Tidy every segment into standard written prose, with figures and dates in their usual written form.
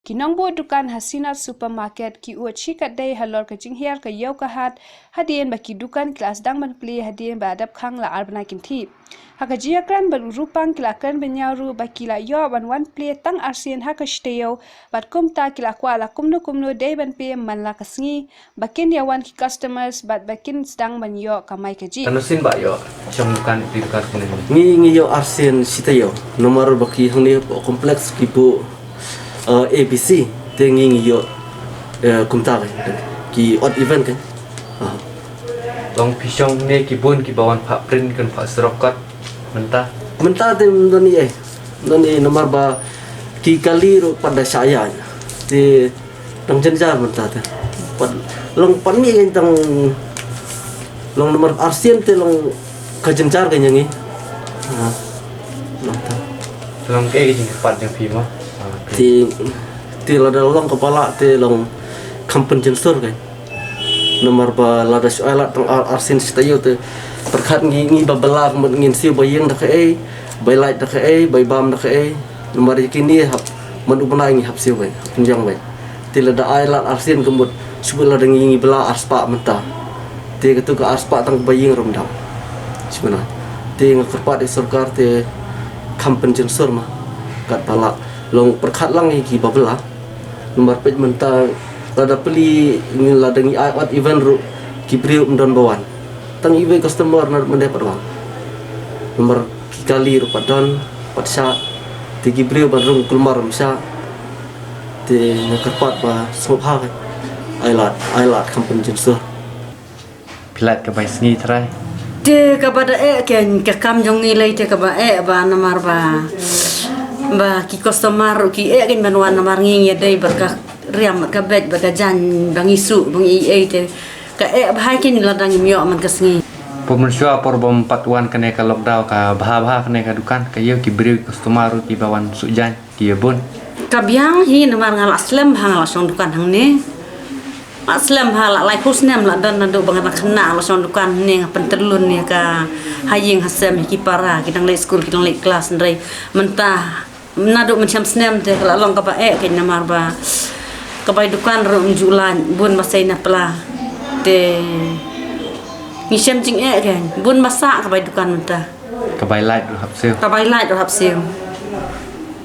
Kinong bo dukan Hasina supermarket ki uchi kat day halor ka jinghiar ka yau ka hat hadien ba ki dukan kelas dang man pli hadien ba adap khang la arbana kinti haka jia kran ba rupang kila kran benyaru ba kila yo ban wan pli tang arsien haka shteo bat kumta kila kwa la kumno day ban pe man la kasngi bakin ya wan ki customers bat bakin sedang ban yo kamai ka ji tanusin ba yo chong dukan di dukan ngi yo arsien sitayo nomor baki hangni kompleks kipu ABC tengi yo kumta ki odd event kan long pisong ne ki bun ki bawan pak print kan pak serokat mentah te doni nomor ba ki kali ro pada saya te tang jenjar mentah te long pan mi kan tang long nomor arsien te long kajenjar kan yangi long ke jing pat yang pima ti lada long kepala ti long kampen jensur kan nomor ba lada soalat tang arsin stayo te terkat ngi babelar ngin siu bayeng dak bay light dak bay bam dak nomor kini hap menubna ngi hap siu bay penjang bay ti lada ailat arsin kemut subul lada ngi bela arspa mentah ti ketu ka arspa tang bayeng romdam sebenarnya ti ngakerpat di surkar ti kampen jensur mah kat pala long perkat lang ki babela nomor page mentah lada peli ni lada ngi what event ru ki priu mdon bawan tang iwe customer nar mende perwang nomor ki kali ru padon patsa ti ki priu barung kulmar msa ti ngakarpat ba sopha ailat kampen jensur pilat ke bai sngi trai te kabada ken ke kam jong ni lai te kaba ba namar ba ki customer ki ken banwan namar ngi dai berka riam ka bet berka jan bangisu bangi te ka bahai ken ladang mio man kasngi pemersyua por bom patuan kene ka lockdown ka bah kene ka dukan ka yo ki beri customer ki bawan sujan ki bun ka biang hi namar ngal aslam hang la song dukan hang ne aslam hala lai khusnem la dan do bangat khna la song dukan ne penterlun ne ka haying hasem ki para kidang lai school kidang lai kelas ndai mentah nado macam snem te la long ka ba ken namar ba ka bai dukan ro julan bun masai na pla te ngisem jing ken bun masa ka bai dukan mentah ka bai light ru hap sel ka bai light ro hap sel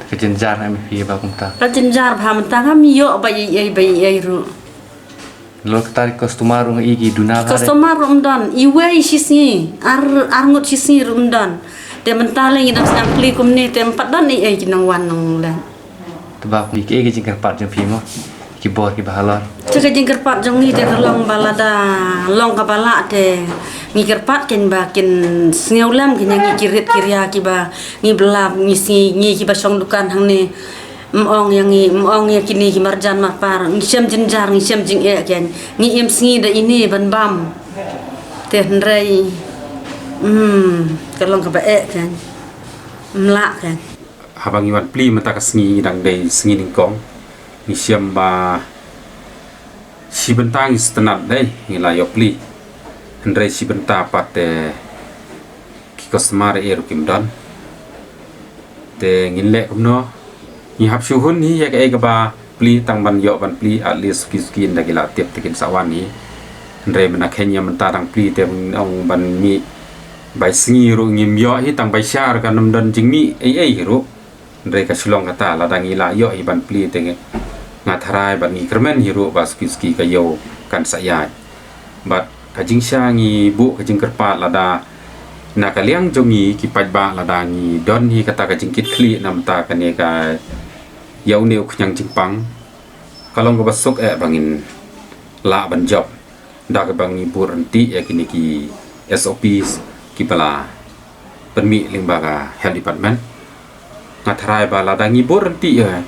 ka jenjar am pi ba kumta ka jenjar ba mentah ka mio bai ru lo tarik customer ru ngi ki duna ba customer rumdan iwe sisni arngut sisni rumdan te mentale ngi dak sang kli kumni te empat dan ai kinang wan nang la tebak ki ke jing pat jeng pima ki bor ki bahalon te ke jing kerpat jong ni te long balada long ka bala te ngi kerpat ken ba ken sneulam ken ngi kirit kiria ki ba ngi belap ngi ki ba song dukan hang ni mong yang kini ki marjan mapar ngisem jenjar ngisem jing ken ngi im sngi da ini ban bam te ndrai kalong ka ba kan mla kan habang iwan pli mata ka sngi dang dei sngi ning kong ni siam ba si bentang istanat dei ngila yo pli ndrai si benta pate ki customer e rukim dan te ngile kumno ni hap shuhun ni ya ka ba pli tang ban yo ban pli at least skin da gila tiap tekin sawan ni ndrai mena kenya menta dang pli te ong ban mi bai sngi ru ngim yo hi tang bai syar kan nam dan jingmi ai ru ndre ka sulong kata la dangi la yo hi ban pli tenge ngatharai ban ngi kermen hi ru bas ski ka yo kan sayai bat ka jing sya ngi bu ka jing kerpa la da na ka liang jongi ki paj ba la da ngi don hi kata ka jing kit kli nam ta ka ne ka yau ne uknyang jing pang kalong ko basuk bangin la ban job da ka bangi buranti ya kini ki SOPs kipala permi limbaga health department ngatharai bala dangi borenti ya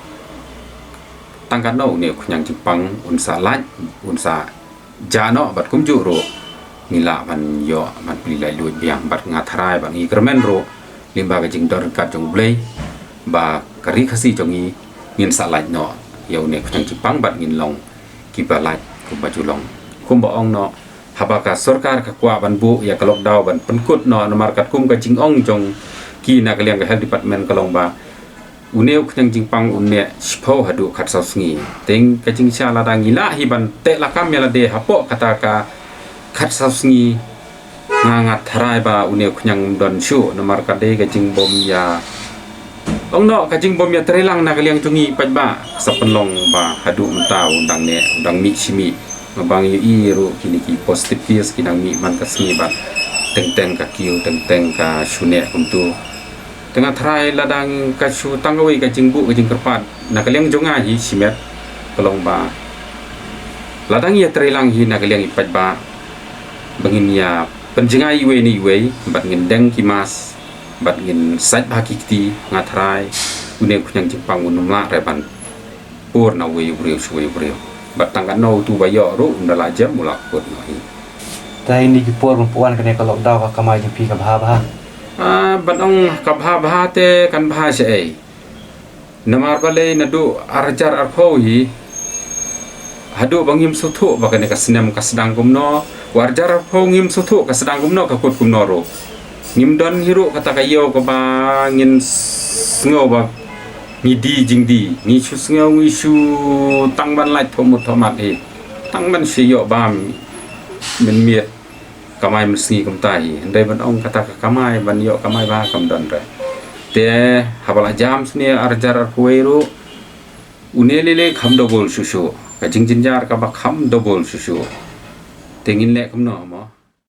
tangkan no ne kunyang jepang unsa laj unsa jano bat kumju ro ngila ban yo ban pilai lu biang bat ngatharai ban ngi kermen ro limbaga jing dor kat jong blei ba kari khasi jongi ngin sa laj no yo ne kunyang jepang bat ngin long kipala kumbaju long kumba ong no habaka sarkar ka kwa ban bu ya ka lockdown ban penkut no nomar kat kum ka jing ong jong ki na ka liang ka health department kalong ba uneu knyang jingpang unne shpo hadu khat sau sngi teng ka jing sha la dang ila hi ban te la kam ya la de hapo kata ka khat sau sngi ngangat tharai ba uneu knyang don shu namar ka de ka jing bom ya ong no ka jing bom ya trelang na kaliang tungi paj ba sapenlong ba hadu mentau undang ne undang mi simi mabang yu i ru kini ki positive pies kinang mi man ka sngi ba teng ka kiu teng ka shune kum tu tengah try ladang kasu tanggawi ka jingbu ka jingkerpat na kaliang jonga hi simet kolong ba ladang ya trelang hi na kaliang ipat ba bangin ya penjengai we ni we bat ngin deng kimas bat ngin sat ba kikti ngatrai une kunyang jingpang unum la reban pur na we breu bat tangga no tu bayo ru ndala jam mulak pur no hi tai ni ki por puan kene ka lockdown ka kamai jing pi ka bha badong kabha te kan bha se ei namar bale nadu arjar arpho hi hadu bangim suthu bakane ka sinem ka sedang gumno warjar arpho ngim suthu ka sedang gumno ka kut gumno ro ngim don hiru kata ka yo ka bangin ngo ba ngidi jingdi ni chu ngo ngi shu tangban lai thomut thomat hi tangban si yo bam men miet kamai meski kumtai ndai ban ong kata kamai ban yo kamai ba kam don re te habala jam sni arjar arpuero unelele kham dobol susu ka jingjinjar ka ba kham dobol susu tengin le kam no mo